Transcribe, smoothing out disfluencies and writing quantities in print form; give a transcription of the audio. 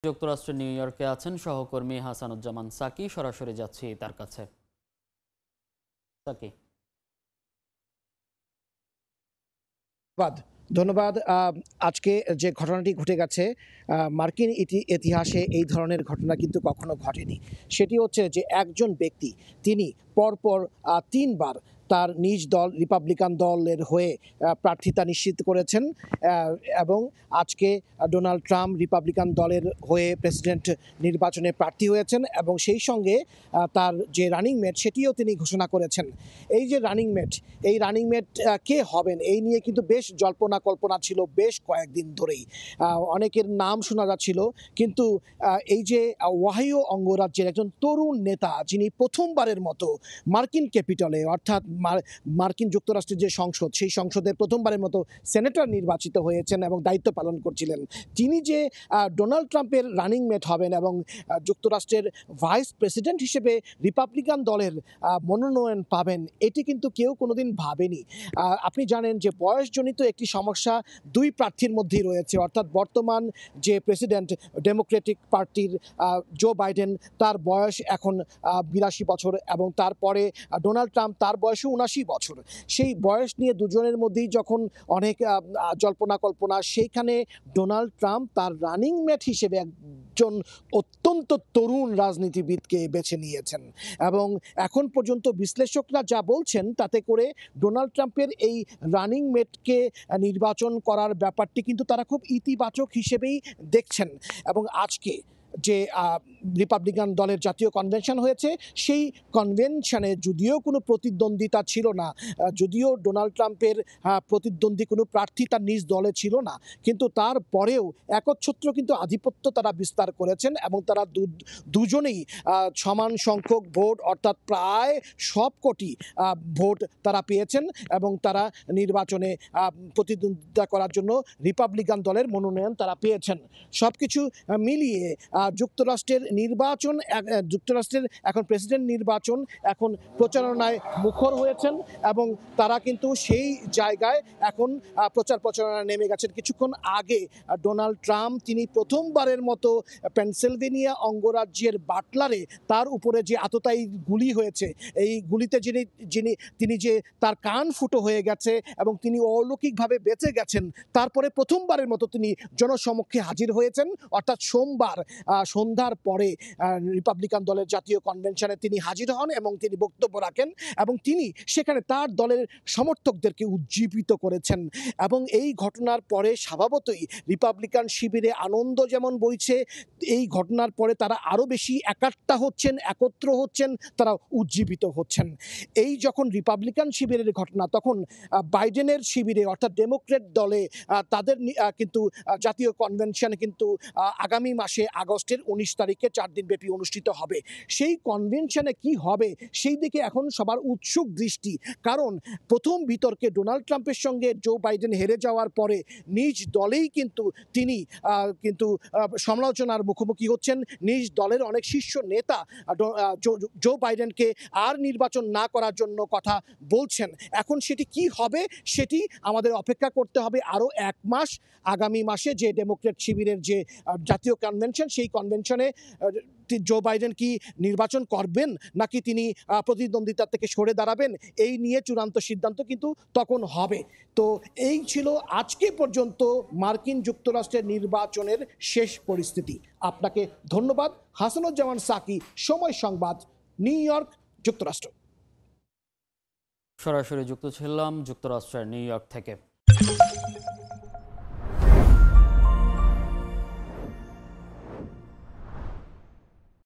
যুক্তরাষ্ট্রের নিউ ইয়র্কে আছেন সহকর্মী হাসানুজ্জামান সাকি। সরাসরি যাচ্ছি তার কাছে। সাকি, ধন্যবাদ। আজকে যে ঘটনাটি ঘটে গেছে, মার্কিন ইতিহাসে এই ধরনের ঘটনা কিন্তু কখনো ঘটেনি। সেটি হচ্ছে যে একজন ব্যক্তি তিনি পরপর ৩ বার তার নিজ দল রিপাবলিকান দলের হয়ে প্রার্থিতা নিশ্চিত করেছেন, এবং আজকে ডোনাল্ড ট্রাম্প রিপাবলিকান দলের হয়ে প্রেসিডেন্ট নির্বাচনে প্রার্থী হয়েছেন এবং সেই সঙ্গে তার যে রানিং মেট সেটিও তিনি ঘোষণা করেছেন। এই যে রানিং মেট কে হবেন এই নিয়ে কিন্তু বেশ জল্পনা কল্পনা ছিল বেশ কয়েকদিন ধরেই। অনেকের নাম শোনা যাচ্ছিল, কিন্তু এই যে ওহাইও অঙ্গরাজ্যের একজন তরুণ নেতা যিনি প্রথমবারের মতো মার্কিন ক্যাপিটালে অর্থাৎ মার্কিন যুক্তরাষ্ট্রের যে সংসদ সেই সংসদের প্রথমবারের মতো সেনেটর নির্বাচিত হয়েছেন এবং দায়িত্ব পালন করছিলেন, তিনি যে ডোনাল্ড ট্রাম্পের রানিং মেট হবেন এবং যুক্তরাষ্ট্রের ভাইস প্রেসিডেন্ট হিসেবে রিপাবলিকান দলের মনোনয়ন পাবেন, এটি কিন্তু কেউ কোনোদিন ভাবেনি। আপনি জানেন যে বয়সজনিত একটি সমস্যা দুই প্রার্থীর মধ্যেই রয়েছে, অর্থাৎ বর্তমান যে প্রেসিডেন্ট ডেমোক্রেটিক পার্টির জো বাইডেন, তার বয়স এখন ৮২ বছর এবং তারপরে ডোনাল্ড ট্রাম্প, তার বয়সও ৭৯ বছর। সেই বয়স নিয়ে দুজনের মধ্যেই যখন অনেক জল্পনা কল্পনা, সেইখানে ডোনাল্ড ট্রাম্প তার রানিং মেট হিসেবে একজন অত্যন্ত তরুণ রাজনীতিবিদকে বেছে নিয়েছেন এবং এখন পর্যন্ত বিশ্লেষকরা যা বলছেন তাতে করে ডোনাল্ড ট্রাম্পের এই রানিং মেটকে নির্বাচন করার ব্যাপারটি কিন্তু তারা খুব ইতিবাচক হিসেবেই দেখছেন। এবং আজকে যে রিপাবলিকান দলের জাতীয় কনভেনশন হয়েছে, সেই কনভেনশনে যদিও কোনো প্রতিদ্বন্দ্বিতা ছিল না, যদিও ডোনাল্ড ট্রাম্পের প্রতিদ্বন্দ্বী কোনো প্রার্থী তার নিজ দলে ছিল না, কিন্তু তারপরেও একচ্ছত্র কিন্তু আধিপত্য তারা বিস্তার করেছেন এবং তারা দুজনেই সমান সংখ্যক ভোট অর্থাৎ প্রায় সবকটি ভোট তারা পেয়েছেন এবং তারা নির্বাচনে প্রতিদ্বন্দ্বিতা করার জন্য রিপাবলিকান দলের মনোনয়ন তারা পেয়েছেন। সব কিছু মিলিয়ে যুক্তরাষ্ট্রের এখন প্রেসিডেন্ট নির্বাচন এখন প্রচারণায় মুখর হয়েছেন এবং তারা কিন্তু সেই জায়গায় এখন প্রচারণায় নেমে গেছেন। কিছুক্ষণ আগে ডোনাল্ড ট্রাম্প তিনি প্রথমবারের মতো পেনসিলভেনিয়া অঙ্গরাজ্যের বাটলারে তার উপরে যে আততায়ী গুলি হয়েছে, এই গুলিতে তিনি যে তার কান ফুটো হয়ে গেছে এবং তিনি অলৌকিকভাবে বেঁচে গেছেন, তারপরে প্রথমবারের মতো তিনি জনসমক্ষে হাজির হয়েছেন, অর্থাৎ সোমবার সন্ধ্যার পরে রিপাবলিকান দলের জাতীয় কনভেনশনে তিনি হাজির হন এবং তিনি বক্তব্য রাখেন এবং তিনি সেখানে তার দলের সমর্থকদেরকে উজ্জীবিত করেছেন। এবং এই ঘটনার পরে স্বভাবতই রিপাবলিকান শিবিরে আনন্দ যেমন বইছে, এই ঘটনার পরে তারা আরও বেশি একত্র হচ্ছেন, তারা উজ্জীবিত হচ্ছেন। এই যখন রিপাবলিকান শিবিরের ঘটনা, তখন বাইডেনের শিবিরে অর্থাৎ ডেমোক্রেট দলে তাদের কিন্তু জাতীয় কনভেনশন কিন্তু আগামী মাসে আগস্টের ১৯ তারিখে ৪ দিন ব্যাপী অনুষ্ঠিত হবে। সেই কনভেনশনে কি হবে সেই দিকে এখন সবার উৎসুক দৃষ্টি, কারণ প্রথম বিতর্কে ডোনাল্ড ট্রাম্পের সঙ্গে জো বাইডেন হেরে যাওয়ার পরে নিজ দলেই কিন্তু তিনি সমালোচনার মুখোমুখি হচ্ছেন। নিজ দলের অনেক শীর্ষ নেতা জো বাইডেনকে আর নির্বাচন না করার জন্য কথা বলছেন। এখন সেটি কি হবে সেটি আমাদের অপেক্ষা করতে হবে আরও ১ মাস। আগামী মাসে যে ডেমোক্রেট শিবিরের যে জাতীয় কনভেনশন, সেই কনভেনশনে জো বাইডেন কি নির্বাচন করবেন নাকি তিনি প্রতিদ্বন্দ্বিতা থেকে সরে দাঁড়াবেন, এই নিয়ে চূড়ান্ত সিদ্ধান্ত কিন্তু তখন হবে। তো এই ছিল আজকে পর্যন্ত মার্কিন যুক্তরাষ্ট্রের নির্বাচনের শেষ পরিস্থিতি। আপনাকে ধন্যবাদ। হাসানুজ্জামান সাকি, সময় সংবাদ, নিউ ইয়র্ক, যুক্তরাষ্ট্র। সরাসরি যুক্ত ছিলাম যুক্তরাষ্ট্রের নিউ ইয়র্ক থেকে।